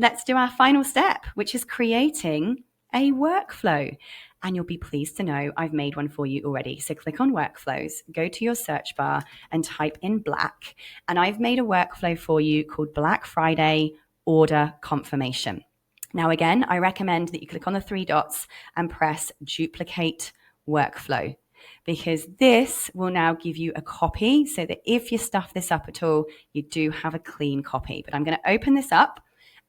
let's do our final step, which is creating a workflow. And you'll be pleased to know I've made one for you already. So click on workflows, go to your search bar and type in Black. And I've made a workflow for you called Black Friday Order Confirmation. Now, again, I recommend that you click on the three dots and press Duplicate Workflow, because this will now give you a copy so that if you stuff this up at all, you do have a clean copy. But I'm going to open this up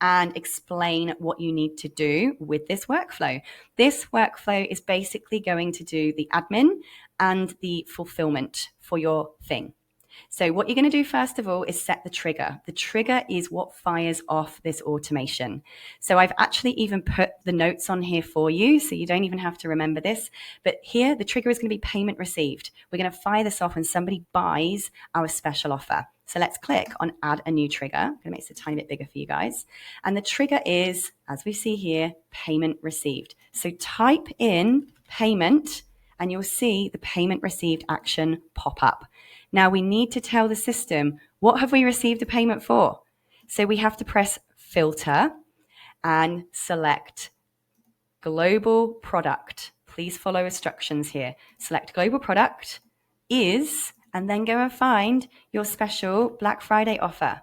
and explain what you need to do with this workflow. This workflow is basically going to do the admin and the fulfillment for your thing. So what you're going to do first of all is set the trigger. The trigger is what fires off this automation. So I've actually even put the notes on here for you, so you don't even have to remember this. But here, the trigger is going to be payment received. We're going to fire this off when somebody buys our special offer. So let's click on add a new trigger. I'm going to make this a tiny bit bigger for you guys. And the trigger is, as we see here, payment received. So type in payment and you'll see the payment received action pop up. Now we need to tell the system, what have we received a payment for? So we have to press filter and select global product. Please follow instructions here. Select global product is, and then go and find your special Black Friday offer.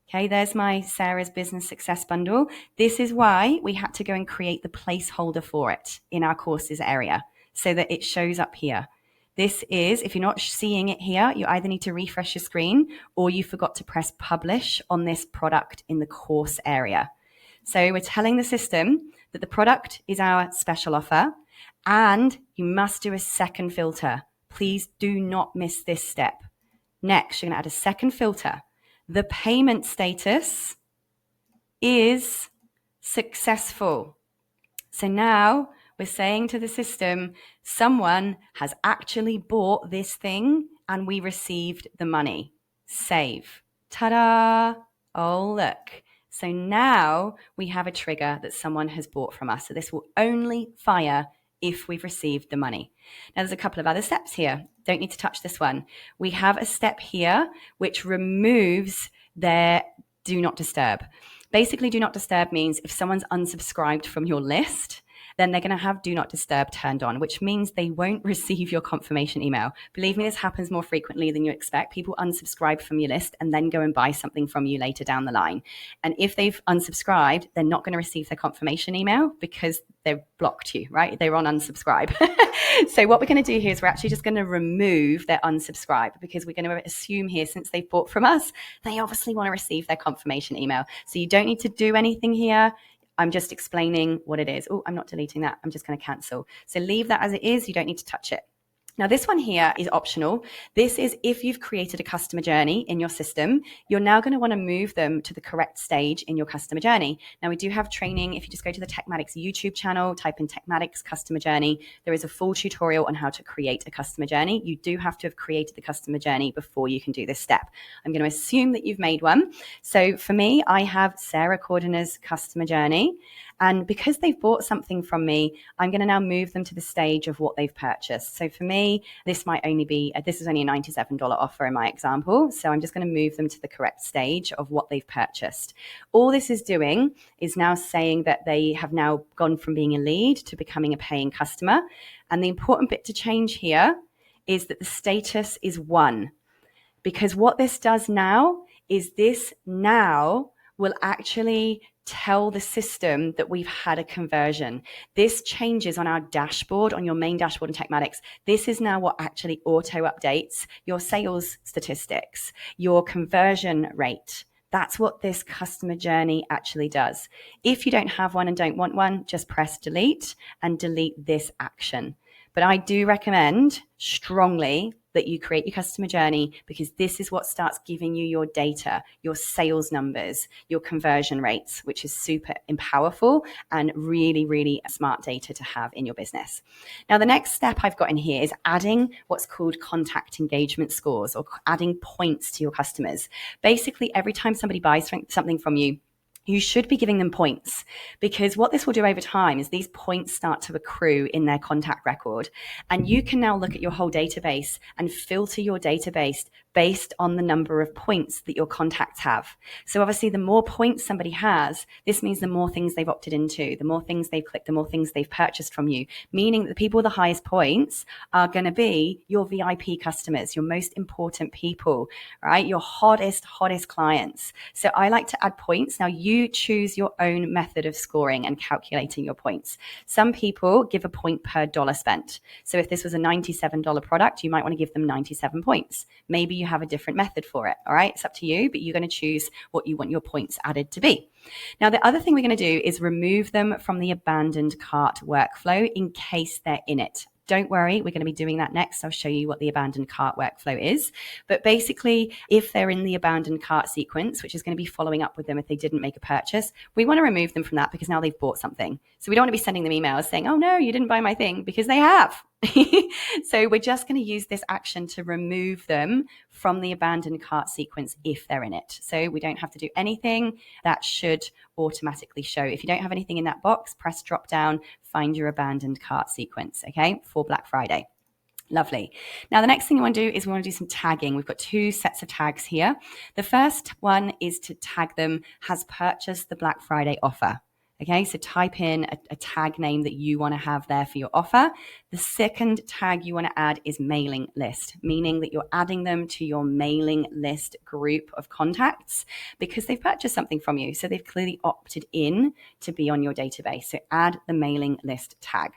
Okay, there's my Sarah's Business Success Bundle. This is why we had to go and create the placeholder for it in our courses area so that it shows up here. This is, if you're not seeing it here, you either need to refresh your screen or you forgot to press publish on this product in the course area. So we're telling the system that the product is our special offer and you must do a second filter. Please do not miss this step. Next, you're going to add a second filter. The payment status is successful. So now we're saying to the system, someone has actually bought this thing and we received the money. Save. Ta-da! Oh, look. So now we have a trigger that someone has bought from us. So this will only fire if we've received the money. Now there's a couple of other steps here. Don't need to touch this one. We have a step here which removes their do not disturb. Basically, do not disturb means if someone's unsubscribed from your list, then they're going to have do not disturb turned on, which means they won't receive your confirmation email. Believe me, this happens more frequently than you expect. People unsubscribe from your list and then go and buy something from you later down the line. And if they've unsubscribed, they're not going to receive their confirmation email because they've blocked you, right? They're on unsubscribe. So what we're going to do here is we're actually just going to remove their unsubscribe because we're going to assume here, since they've bought from us, they obviously want to receive their confirmation email. So you don't need to do anything here. I'm just explaining what it is. Oh, I'm not deleting that. I'm just going to cancel. So leave that as it is. You don't need to touch it. Now, this one here is optional. This is if you've created a customer journey in your system, you're now going to want to move them to the correct stage in your customer journey. Now, we do have training. If you just go to the Techmatics YouTube channel, type in Techmatics customer journey, there is a full tutorial on how to create a customer journey. You do have to have created the customer journey before you can do this step. I'm going to assume that you've made one. So for me, I have Sarah Cordner's customer journey. And because they've bought something from me, I'm going to now move them to the stage of what they've purchased. So for me, this is only a $97 offer in my example. So I'm just going to move them to the correct stage of what they've purchased. All this is doing is now saying that they have now gone from being a lead to becoming a paying customer. And the important bit to change here is that the status is 1. Because what this does now is this now will actually tell the system that we've had a conversion. This changes on our dashboard, on your main dashboard in Techmatics. This is now what actually auto updates your sales statistics, your conversion rate. That's what this customer journey actually does. If you don't have one and don't want one, just press delete and delete this action. But I do recommend strongly that you create your customer journey because this is what starts giving you your data, your sales numbers, your conversion rates, which is super powerful and really, really smart data to have in your business. Now, the next step I've got in here is adding what's called contact engagement scores or adding points to your customers. Basically, every time somebody buys something from you, you should be giving them points because what this will do over time is these points start to accrue in their contact record. And you can now look at your whole database and filter your database based on the number of points that your contacts have. So obviously the more points somebody has, this means the more things they've opted into, the more things they've clicked, the more things they've purchased from you, meaning that the people with the highest points are going to be your VIP customers, your most important people, right? Your hottest clients. So I like to add points. Now you choose your own method of scoring and calculating your points. Some people give a point per dollar spent. So if this was a $97 product, you might want to give them 97 points. Maybe you have a different method for it. All right. It's up to you, but you're going to choose what you want your points added to be. Now, the other thing we're going to do is remove them from the abandoned cart workflow in case they're in it. Don't worry, we're going to be doing that next. I'll show you what the abandoned cart workflow is. But basically, if they're in the abandoned cart sequence, which is going to be following up with them if they didn't make a purchase, we want to remove them from that because now they've bought something. So we don't want to be sending them emails saying, oh no, you didn't buy my thing, because they have. So we're just going to use this action to remove them from the abandoned cart sequence if they're in it. So we don't have to do anything. That should automatically show. If you don't have anything in that box, press drop down, find your abandoned cart sequence, okay, for Black Friday. Lovely. Now, the next thing we want to do is we want to do some tagging. We've got two sets of tags here. The first one is to tag them has purchased the Black Friday offer. Okay, so type in a tag name that you want to have there for your offer. The second tag you want to add is mailing list, meaning that you're adding them to your mailing list group of contacts because they've purchased something from you. So they've clearly opted in to be on your database. So add the mailing list tag.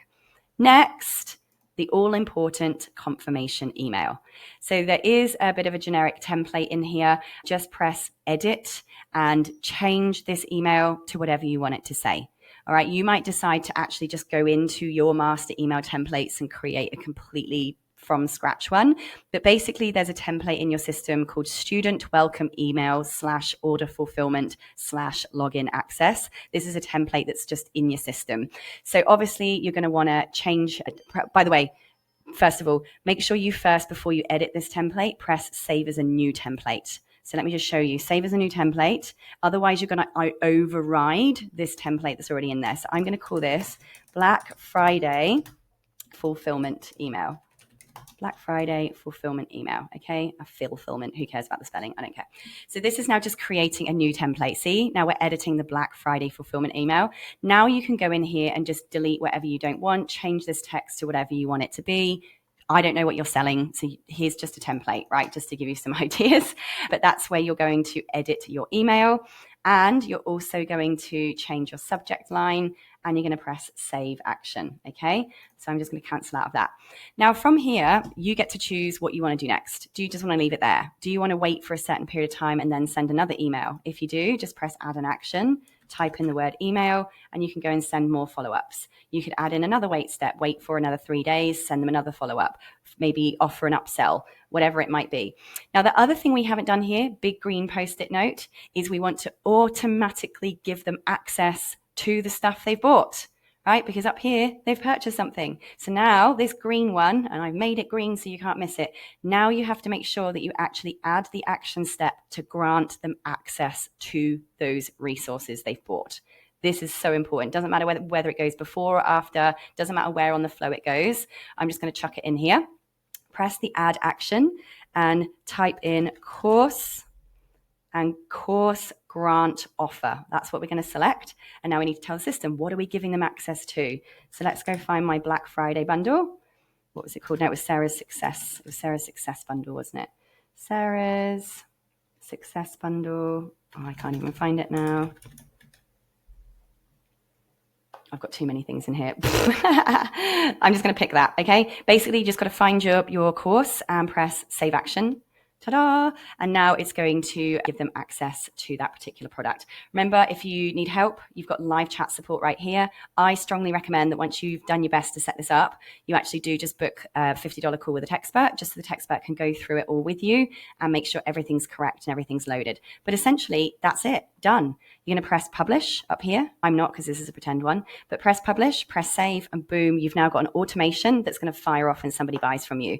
Next, the all-important confirmation email. So there is a bit of a generic template in here. Just press edit and change this email to whatever you want it to say. All right, you might decide to actually just go into your master email templates and create a completely from scratch one. But basically, there's a template in your system called student welcome email / order fulfillment / login access. This is a template that's just in your system. So obviously, you're going to want to change. By the way, first of all, make sure you first, before you edit this template, press save as a new template. So let me just show you, save as a new template. Otherwise, you're going to override this template that's already in there. So I'm going to call this Black Friday fulfillment email. Black Friday fulfillment email. Okay, a fulfillment. Who cares about the spelling? I don't care. So this is now just creating a new template. See, now we're editing the Black Friday fulfillment email. Now you can go in here and just delete whatever you don't want, change this text to whatever you want it to be. I don't know what you're selling, so here's just a template, right? Just to give you some ideas. But that's where you're going to edit your email. And you're also going to change your subject line, and you're going to press save action. Okay, so I'm just going to cancel out of that. Now from here, you get to choose what you want to do next. Do you just want to leave it there? Do you want to wait for a certain period of time and then send another email? If you do, just press add an action, type in the word email, and you can go and send more follow-ups. You could add in another wait step, wait for another 3 days, send them another follow-up, maybe offer an upsell, whatever it might be. Now, the other thing we haven't done here, big green post-it note, is we want to automatically give them access to the stuff they've bought, right? Because up here, they've purchased something. So now this green one, and I've made it green so you can't miss it. Now you have to make sure that you actually add the action step to grant them access to those resources they've bought. This is so important. Doesn't matter whether it goes before or after, doesn't matter where on the flow it goes. I'm just going to chuck it in here. Press the add action and type in course and course grant offer. That's what we're going to select. And now we need to tell the system, what are we giving them access to? So let's go find my Black Friday bundle. What was it called? No, it was Sarah's Success. It was Sarah's Success bundle, wasn't it? Sarah's Success bundle. Oh, I can't even find it now. I've got too many things in here. I'm just going to pick that, okay? Basically, you just got to find your course and press save action. Ta-da! And now it's going to give them access to that particular product. Remember, if you need help, you've got live chat support right here. I strongly recommend that once you've done your best to set this up, you actually do just book a $50 call with a techspert, just so the techspert can go through it all with you and make sure everything's correct and everything's loaded. But essentially, that's it. Done. You're going to press publish up here. I'm not, because this is a pretend one, but press publish, press save, and boom, you've now got an automation that's going to fire off when somebody buys from you.